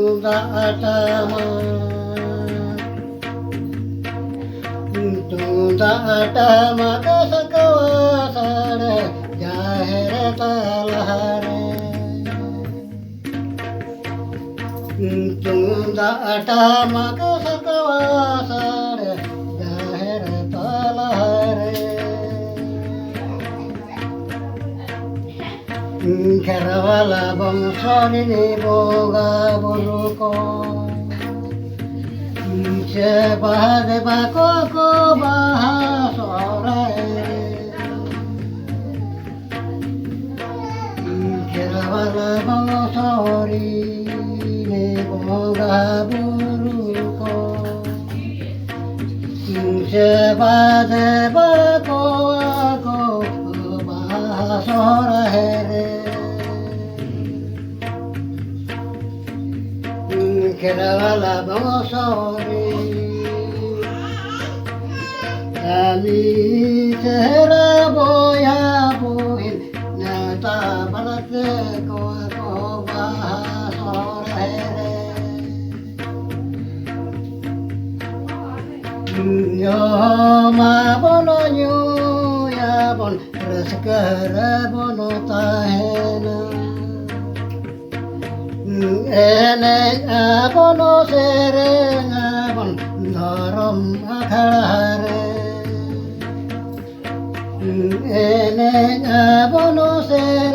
Tunda atama kasakawasare jahera talahare. Tunda atama kasakawasare jahera talahare. Keravala bangsoni ni boga buluko. Bahade bakoko bahasorai Keravala bangsori ni boga buluko Bahade bakoko bahasorai Keravala bangsori Kami sehera boya bohin Nata balate ko bahasore Yo ma bono nyu ya bon Rezekere bono tahena Ene abono sereng abon Norom akharare Ene abono sereng